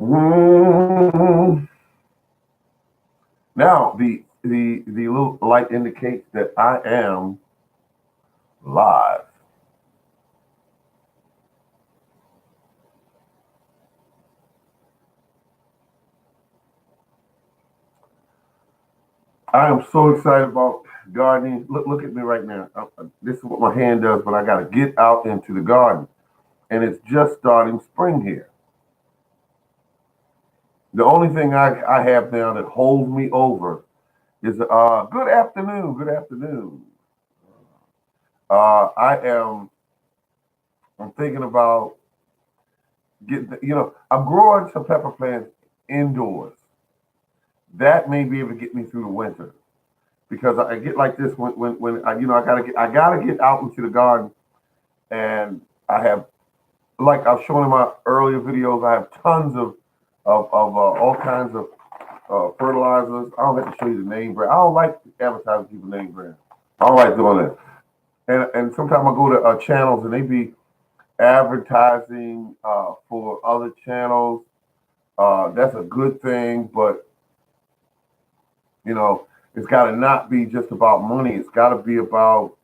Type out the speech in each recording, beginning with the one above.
Mm. Now the little light indicates that I am live. I am so excited about gardening. Look at me right now. This is what my hand does, but I got to get out into the garden, and it's just starting spring here. The only thing I have now that holds me over is good afternoon. Good afternoon. I am. I'm thinking about getting. I'm growing some pepper plants indoors. That may be able to get me through the winter because I get like this when I gotta get out into the garden, and I have, like I was showing in my earlier videos, I have tons of all kinds of fertilizers. I don't have to show you the name brand. I don't like advertising people name brand. I don't like doing that. And sometimes I go to channels and they be advertising for other channels. That's a good thing, but you know, it's got to not be just about money. It's got to be about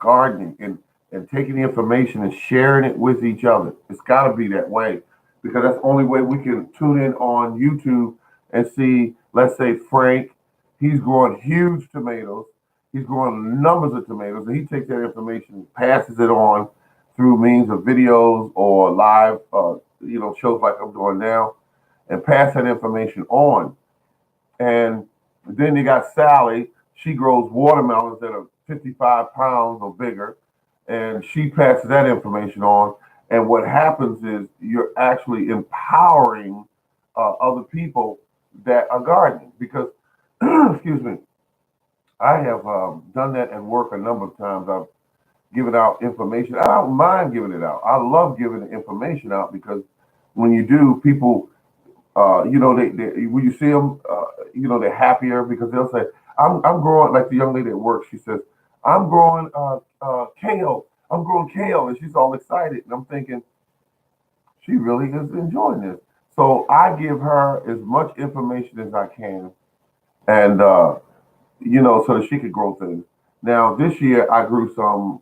gardening and taking the information and sharing it with each other. It's got to be that way because that's the only way we can tune in on YouTube and see, let's say, Frank, he's growing huge tomatoes. He's growing numbers of tomatoes, and he takes that information and passes it on through means of videos or live, shows like I'm doing now, and pass that information on. And then you got Sally. She grows watermelons that are 55 pounds or bigger, and she passes that information on. And what happens is you're actually empowering other people that are gardening because, excuse me, I have done that at work a number of times. I've given out information. I don't mind giving it out. I love giving the information out because when you do, people they when you see them, they're happier because they'll say, I'm growing," like the young lady at work. She says, "I'm growing kale. I'm growing kale," and she's all excited. And I'm thinking, she really is enjoying this. So I give her as much information as I can, and so that she could grow things. Now this year I grew some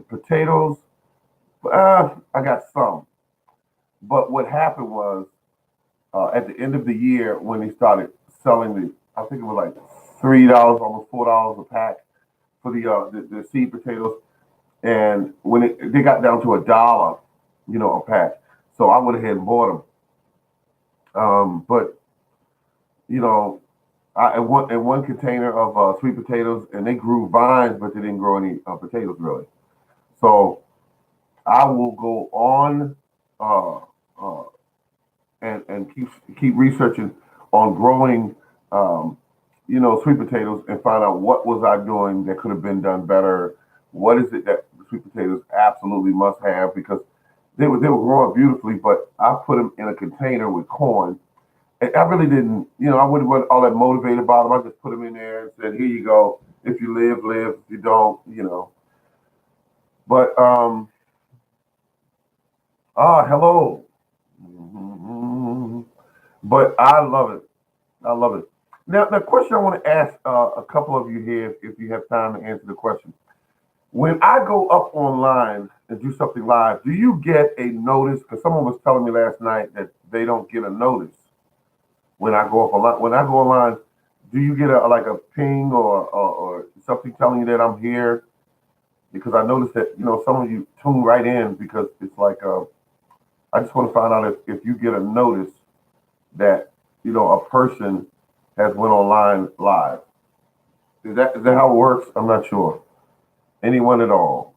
potatoes. I got some, but what happened was at the end of the year when they started selling I think it was like $3, almost $4 a pack for the seed potatoes, and when they got down to $1, a pack, so I went ahead and bought them. But you know, I in one container of sweet potatoes, and they grew vines, but they didn't grow any potatoes really. So I will go on uh, uh, and keep researching on growing, um, sweet potatoes and find out what was I doing that could have been done better. What is it that the sweet potatoes absolutely must have because they were growing beautifully, but I put them in a container with corn. And I really didn't, I wouldn't want all that motivated about them. I just put them in there and said, "Here you go. If you live, live. If you don't." But hello. Mhm. But I love it. I love it. Now, the question I want to ask a couple of you here, if you have time to answer the question. When I go up online and do something live, do you get a notice? Because someone was telling me last night that they don't get a notice when I go up online. When I go online, do you get a ping or something telling you that I'm here? Because I noticed that some of you tune right in because it's like I just want to find out if you get a notice that a person has went online live. Is that how it works? I'm not sure. Anyone at all?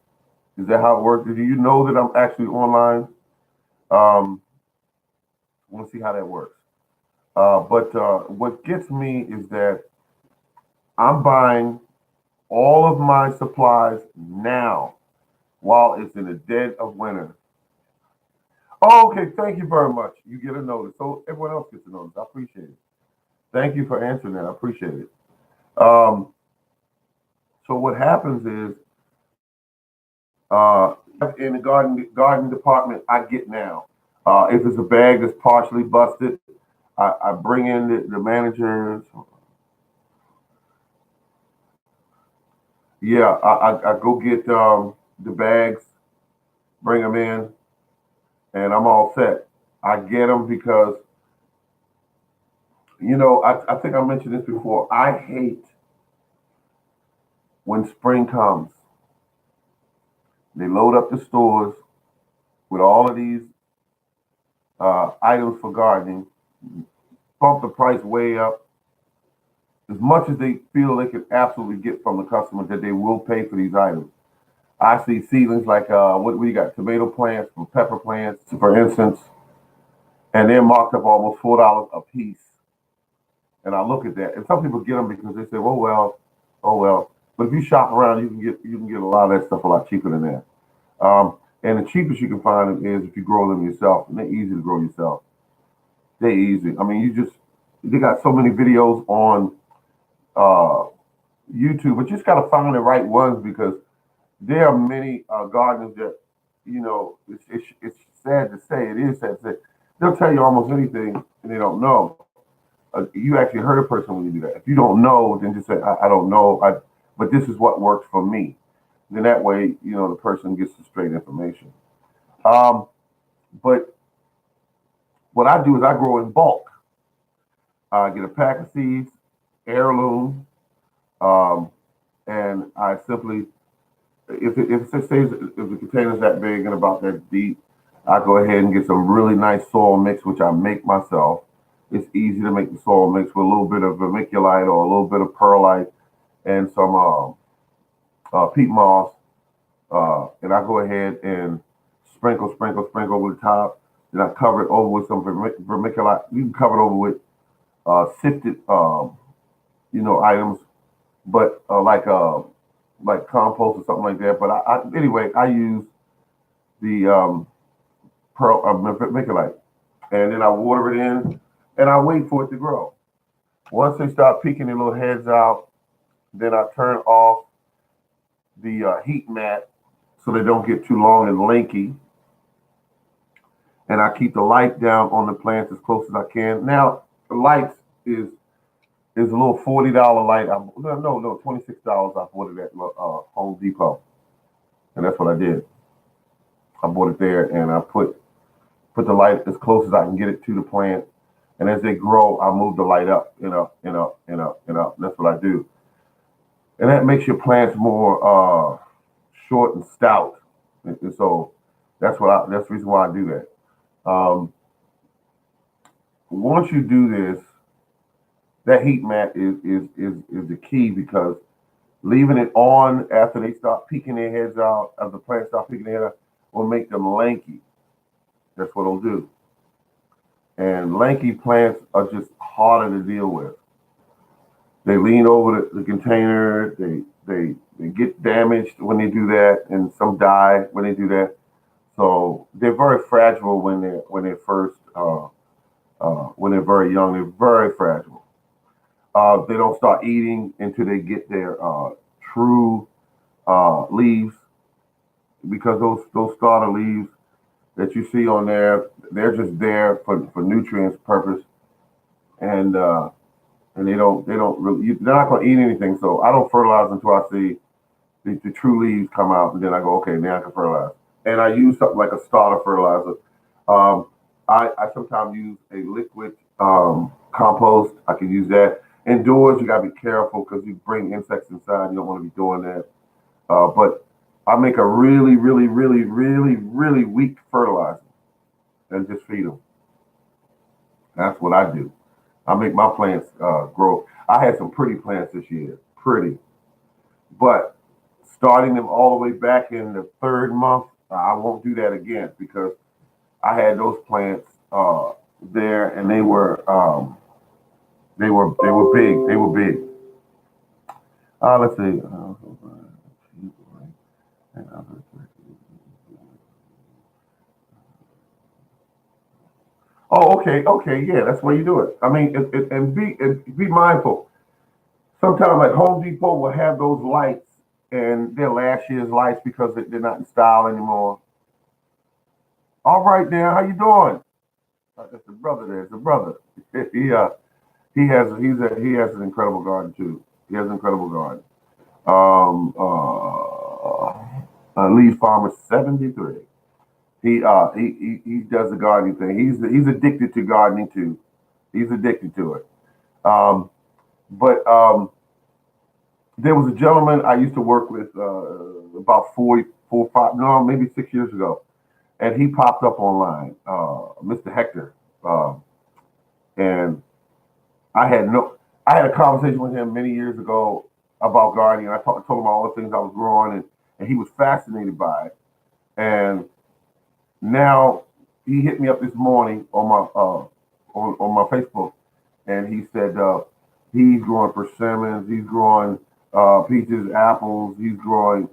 Is that how it works? Do you know that I'm actually online? I want to see how that works. But what gets me is that I'm buying all of my supplies now while it's in the dead of winter. Oh, okay, thank you very much. You get a notice. So everyone else gets a notice. I appreciate it. Thank you for answering that. I appreciate it. Um, so what happens is uh, in the garden department, I get now. If it's a bag that's partially busted, I bring in the managers. Yeah, I go get the bags, bring them in, and I'm all set. I get them because, I think I mentioned this before. I hate when spring comes. They load up the stores with all of these items for gardening, bump the price way up, as much as they feel they can absolutely get from the customer that they will pay for these items. I see seedlings like what we got, tomato plants, pepper plants, for instance, and they're marked up almost $4 a piece. And I look at that, and some people get them because they say, "Oh well, oh well." But if you shop around, you can get a lot of that stuff a lot cheaper than that. And the cheapest you can find them is if you grow them yourself, and they're easy to grow yourself. They're easy. I mean, they got so many videos on uh, YouTube, but you just got to find the right ones because there are many gardeners that, it's sad to say, it is sad to say, they'll tell you almost anything and they don't know. You actually hurt a person when you do that. If you don't know, then just say, I don't know, but this is what works for me. Then that way, the person gets the straight information. Um, but what I do is I grow in bulk. I get a pack of seeds, heirloom, um, and I simply, if it stays, if the container's that big and about that deep, I go ahead and get some really nice soil mix, which I make myself. It's easy to make the soil mix with a little bit of vermiculite or a little bit of perlite and some peat moss, and I go ahead and sprinkle over the top. Then I cover it over with some vermiculite. You can cover it over with sifted, items, but like compost or something like that. But anyway, I use the vermiculite, and then I water it in, and I wait for it to grow. Once they start peeking their little heads out, then I turn off the heat mat so they don't get too long and lanky, and I keep the light down on the plants as close as I can. Now, the lights is a little $40 light. No, $26. I bought it at Home Depot, and that's what I did. I bought it there, and I put the light as close as I can get it to the plant. And as they grow, I move the light up and up and up and up and up. And that's what I do, and that makes your plants more short and stout. And so that's the reason why I do that. Once you do this, that heat mat is the key because leaving it on after they start peeking their heads out, as the plants start peeking their head out, will make them lanky. That's what it'll do. And lanky plants are just harder to deal with. They lean over the container. They get damaged when they do that, and some die when they do that. So they're very fragile when they're first when they're very young. They're very fragile. They don't start eating until they get their true leaves, because those starter leaves that you see on there, they're just there for nutrients purpose, and they don't really, they're not going to eat anything. So I don't fertilize until I see the true leaves come out, and then I go, okay, now I can fertilize. And I use something like a starter fertilizer. Um, I sometimes use a liquid compost. I can use that. Indoors, you gotta be careful because you bring insects inside. You don't want to be doing that. But I make a really, really, really, really, really weak fertilizer and just feed them. That's what I do. I make my plants grow. I had some pretty plants this year, pretty. But starting them all the way back in the third month, I won't do that again because I had those plants there, and they were big. They were big. Let's see. Oh, okay, okay, yeah, that's where you do it. I mean, and be mindful. Sometimes, like Home Depot will have those lights, and they're last year's lights because they're not in style anymore. All right now, how you doing? That's the brother there. It's the brother. He has an incredible garden too. He has an incredible garden. Lead Farmer 73. He does the gardening thing. He's addicted to gardening too. He's addicted to it. Um, but there was a gentleman I used to work with about 5, no, maybe 6 years ago, and he popped up online, Mr. Hector, uh, and I had no, I had a conversation with him many years ago about gardening. Told him all the things I was growing, and he was fascinated by it. And now he hit me up this morning on my Facebook, and he said he's growing persimmons, he's growing peaches, apples, he's growing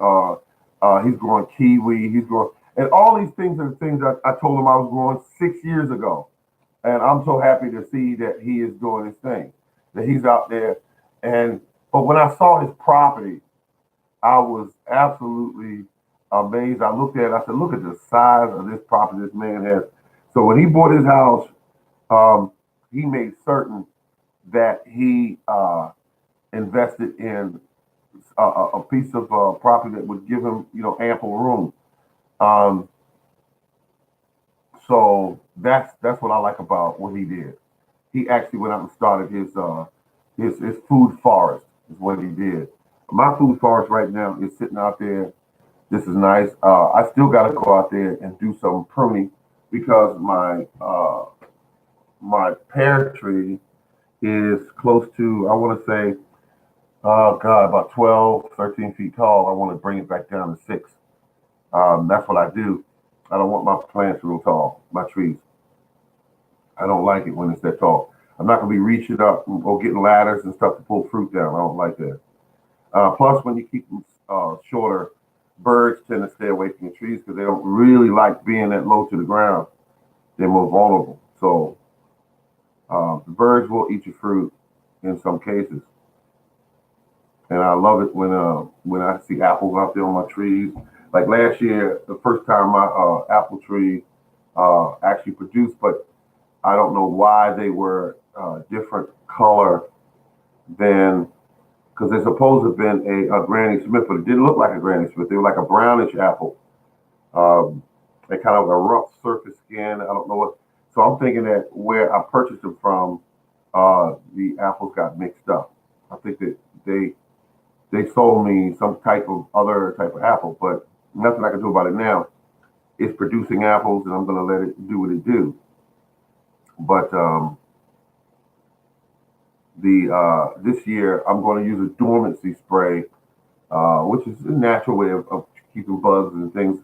kiwi, he's growing, and all these things are the things that I told him I was growing 6 years ago. And I'm so happy to see that he is doing his thing, that he's out there. And but when I saw his property, I was absolutely amazed. I looked at it, I said, look at the size of this property this man has. So when he bought his house, um, he made certain that he invested in a piece of property that would give him, ample room. Um, so that's what I like about what he did. He actually went out and started his food forest is what he did. My food forest right now is sitting out there. This is nice. I still got to go out there and do some pruning because my pear tree is close to, I want to say, oh God, about 12, 13 feet tall. I want to bring it back down to 6. That's what I do. I don't want my plants real tall, my trees. I don't like it when it's that tall. I'm not going to be reaching up or getting ladders and stuff to pull fruit down. I don't like that. Plus, when you keep them shorter, birds tend to stay away from the trees because they don't really like being that low to the ground. They're more vulnerable. So the birds will eat your fruit in some cases, and I love it when I see apples out there on my trees. Like last year, the first time my apple tree actually produced, but I don't know why they were different color than because they're supposed to have been a Granny Smith, but it didn't look like a Granny Smith. They were like a brownish apple. Um, they kind of a rough surface skin. I don't know what. So I'm thinking that where I purchased them from, the apples got mixed up. I think that they sold me some type of other type of apple, but nothing I can do about it now. It's producing apples, and I'm going to let it do what it do. But the this year I'm going to use a dormancy spray, which is a natural way of keeping bugs and things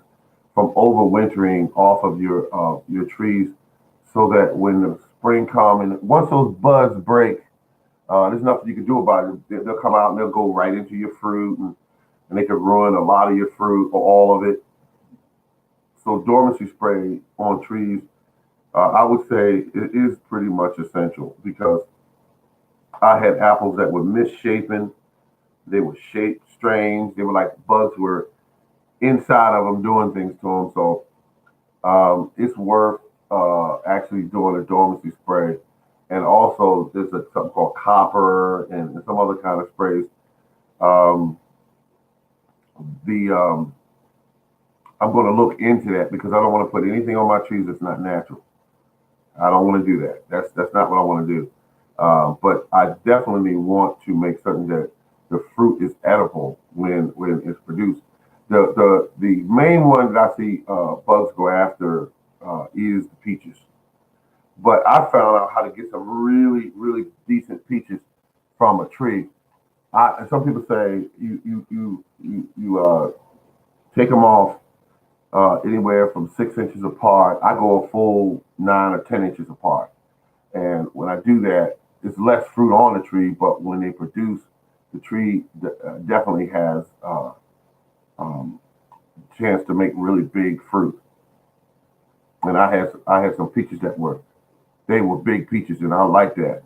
from overwintering off of your trees, so that when the spring comes and once those buds break, there's nothing you can do about it. They'll come out and they'll go right into your fruit, and they can ruin a lot of your fruit or all of it. So dormancy spray on trees, I would say it is pretty much essential because I had apples that were misshapen. They were shaped strange. They were like bugs were inside of them doing things to them. So it's worth actually doing a dormancy spray. And also, there's something called copper and some other kind of sprays. Um, the I'm going to look into that because I don't want to put anything on my trees that's not natural. I don't want to do that. That's not what I want to do. But I definitely want to make certain that the fruit is edible when it's produced. The main one that I see bugs go after is the peaches. But I found out how to get some really decent peaches from a tree. Some people say you take them off anywhere from 6 inches apart. I go a full 9 or 10 inches apart. And when I do that, it's less fruit on the tree, but when they produce, the tree definitely has um, chance to make really big fruit. And I had some peaches that were big peaches, and I like that.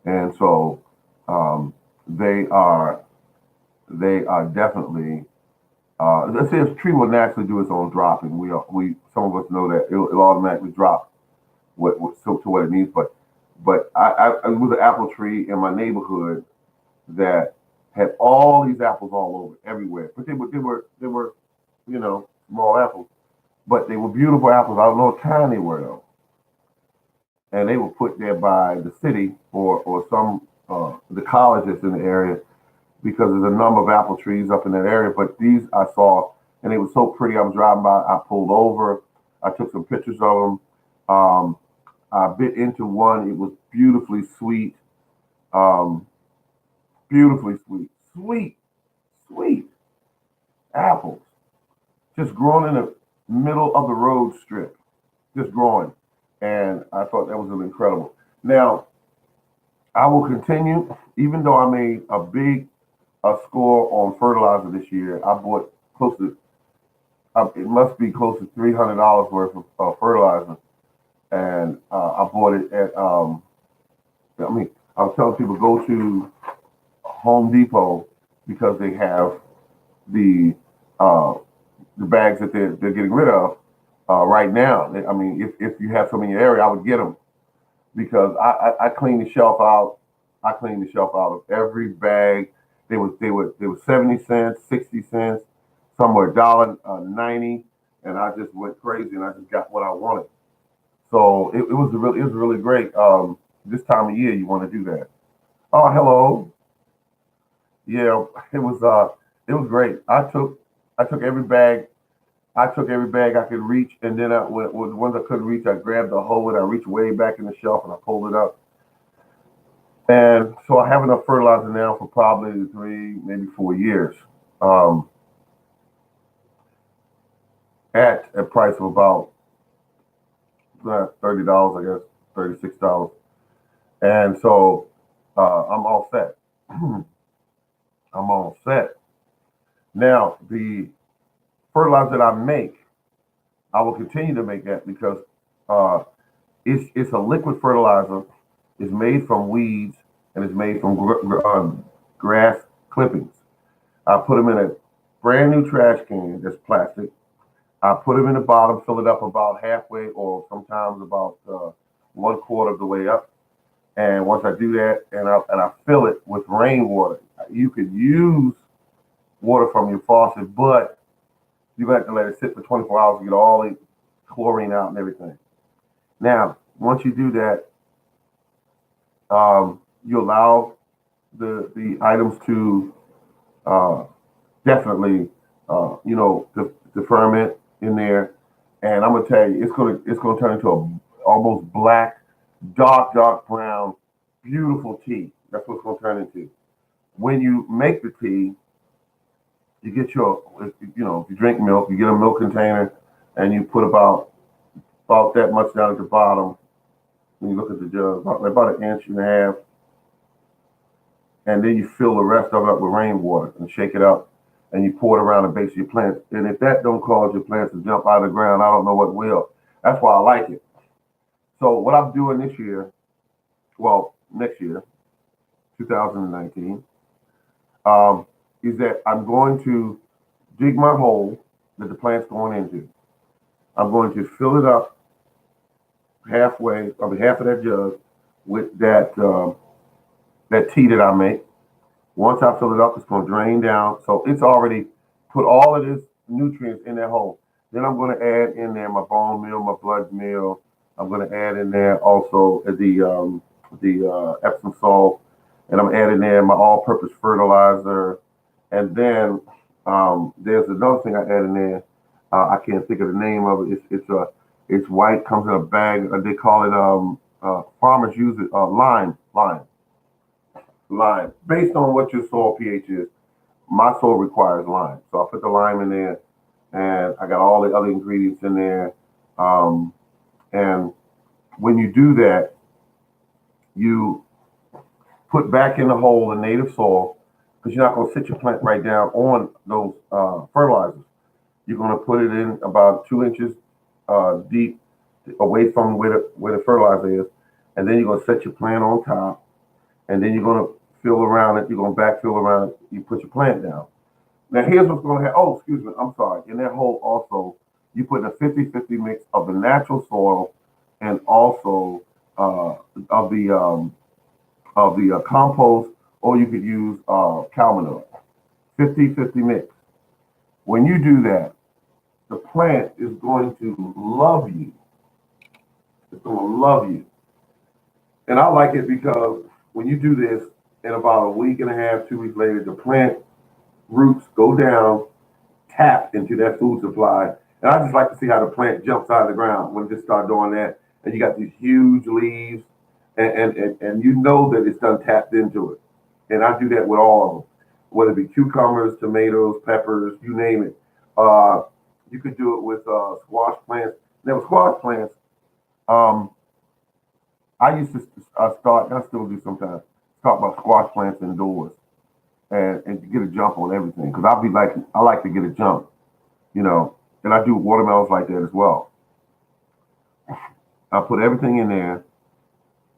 And so um, they are they are definitely Let's say a tree will naturally do its own dropping. We some of us know that it'll automatically drop so to what it needs. But I was an apple tree in my neighborhood that had all these apples all over everywhere. But they were small apples, but they were beautiful apples. I don't know what kind they were though, and they were put there by the city or some the colleges in the area because there's a number of apple trees up in that area. But these I saw, and they were so pretty. I was driving by, I pulled over, I took some pictures of them. Um, I bit into one. It was beautifully sweet, um, beautifully sweet, sweet apples, just growing in the middle of the road strip, just growing. And I thought that was incredible. Now I will continue, even though I made a big score on fertilizer this year. I bought close to it must be close to $300 worth of fertilizer, and I bought it at. I mean, I was telling people go to Home Depot because they have the uh, the bags that they're getting rid of right now. I mean, if you have some in your area, I would get them because I clean the shelf out. I clean the shelf out of every bag. They were 70 cents, 60 cents, some were $1.90, and I just went crazy and I just got what I wanted. So it was really great. This time of year you want to do that. Oh, hello. Yeah, it was great. I took every bag. I took every bag I could reach, and then when the ones I couldn't reach, I grabbed the whole and I reached way back in the shelf and I pulled it up. And so I have enough fertilizer now for probably 3, maybe 4 years, um, at a price of about $30, I guess, $36. And so I'm all set. I'm all set. Now the fertilizer that I make, I will continue to make that because uh, it's a liquid fertilizer. It's made from weeds and it's made from grass clippings. I put them in a brand new trash can that's plastic. I put them in the bottom, fill it up about halfway or sometimes about 1/4 of the way up. And once I do that, and I fill it with rainwater, you could use water from your faucet, but you have to let it sit for 24 hours to get all the chlorine out and everything. Now, once you do that, you allow the items to uh, definitely the ferment in there, and I'm gonna tell you, it's gonna turn into a almost black, dark brown, beautiful tea. That's what it's gonna turn into. When you make the tea, you get if you drink milk, you get a milk container, and you put about that much down at the bottom. When you look at the jug, about an inch and a half, and then you fill the rest of it up with rainwater and shake it up, and you pour it around the base of your plants. And if that don't cause your plants to jump out of the ground, I don't know what will. That's why I like it. So what I'm doing this year, well, next year, 2019, um, is that I'm going to dig my hole that the plant's going into. I'm going to fill it up halfway, I mean half of that jug, with that tea that I make. Once I fill it up, it's going to drain down. So it's already put all of this nutrients in that hole. Then I'm going to add in there my bone meal, my blood meal. I'm going to add in there also the Epsom salt, and I'm adding there my all-purpose fertilizer. And then there's another thing I add in there. I can't think of the name of it. It's white, comes in a bag. They call it farmers use it lime. Based on what your soil pH is, my soil requires lime, so I put the lime in there, and I got all the other ingredients in there. Um, and when you do that, you put back in the hole the native soil because you're not going to sit your plant right down on those fertilizers. You're going to put it in about 2 inches deep away from where the fertilizer is, and then you're going to set your plant on top, and then you're going to fill around it. You're going to backfill around it. You put your plant down. Now here's what's going to happen. Oh, excuse me. I'm sorry. In that hole also, you put in a 50-50 mix of the natural soil and also uh, of the compost, or you could use cow manure. 50-50 mix. When you do that, the plant is going to love you. It's going to love you. And I like it because when you do this, in about a week and a half, 2 weeks later, the plant roots go down, tap into that food supply. And I just like to see how the plant jumps out of the ground when it just start doing that. And you got these huge leaves, and you know that it's done tapped into it. And I do that with all of them, whether it be cucumbers, tomatoes, peppers, you name it. Uh, you could do it with squash plants. Now, with squash plants, um, I used to start, and I still do sometimes, talk about squash plants indoors and to get a jump on everything. Because I like to get a jump, you know, and I do watermelons like that as well. I put everything in there,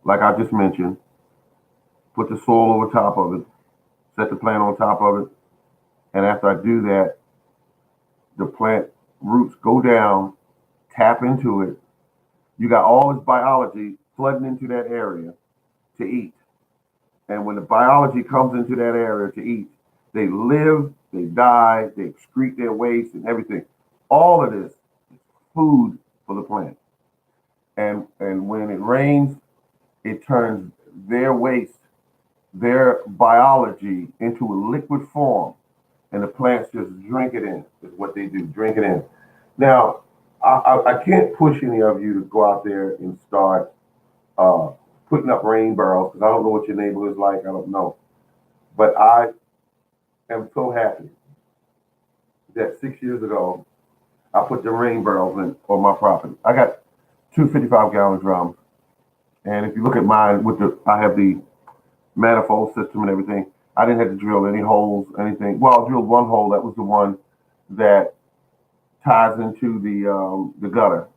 like I just mentioned, put the soil over top of it, set the plant on top of it, and after I do that, the plant roots go down, tap into it. You got all this biology flooding into that area to eat. And when the biology comes into that area to eat, they live, they die, they excrete their waste and everything. All of this is food for the plant. And when it rains, it turns their waste, their biology into a liquid form, and the plants just drink it in. Is what they do, drink it in. Now, I can't push any of you to go out there and start uh, putting up rain barrels because I don't know what your neighborhood's like. I don't know, but I am so happy that 6 years ago I put the rain barrels in on my property. I got two 55-gallon drums, and if you look at mine, I have the manifold system and everything. I didn't have to drill any holes, anything. Well, I drilled one hole. That was the one that ties into the gutter.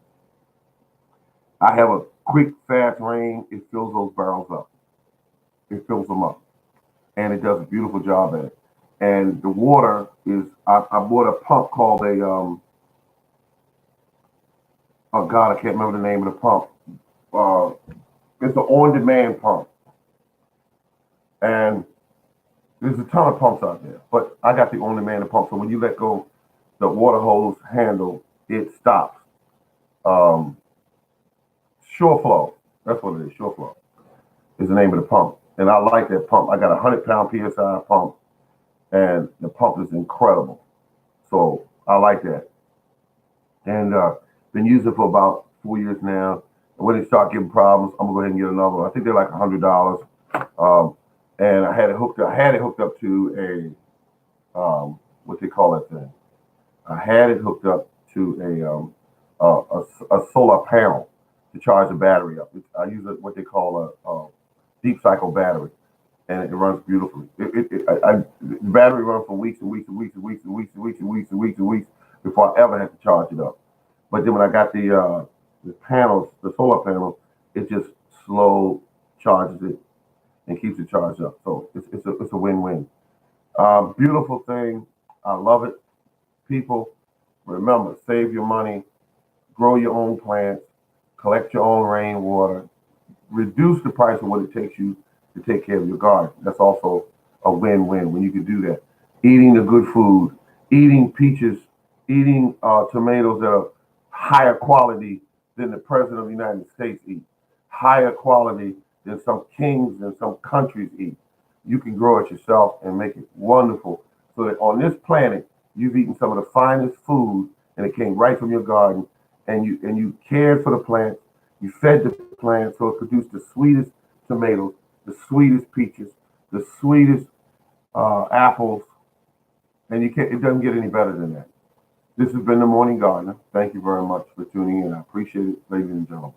I have a quick, fast rain. It fills those barrels up. It fills them up, and it does a beautiful job at it. And the water is. I bought a pump called a. Oh God, I can't remember the name of the pump. Uh, it's an on-demand pump, and there's a ton of pumps out there. But I got the on-demand pump, so when you let go the water hose handle, it stops. Um, Shore flow. That's what it is. Shore flow is the name of the pump. And I like that pump. I got a 100-pound PSI pump, and the pump is incredible. So I like that. And been using it for about 4 years now. And when they start giving problems, I'm gonna go ahead and get another one. I think they're like $100. Um, and I had it hooked up. I had it hooked up to a what they call that thing. I had it hooked up to a solar panel to charge the battery up. I use what they call a deep cycle battery, and it runs beautifully. The battery runs for weeks and weeks and weeks and weeks and weeks and weeks and weeks and weeks and weeks before I ever had to charge it up. But then when I got the panels, the solar panel, it just slow charges it and keeps it charged up. So it's a win-win. Beautiful thing. I love it. People, remember, save your money, grow your own plants, collect your own rainwater, reduce the price of what it takes you to take care of your garden. That's also a win-win when you can do that. Eating the good food, eating peaches, eating tomatoes that are higher quality than the president of the United States eat, higher quality than some kings and some countries eat. You can grow it yourself and make it wonderful so that on this planet, you've eaten some of the finest food and it came right from your garden and you cared for the plants, you fed the plants so it produced the sweetest tomatoes, the sweetest peaches, the sweetest apples, and it doesn't get any better than that. This has been the Morning Gardener. Thank you very much for tuning in. I appreciate it, ladies and gentlemen.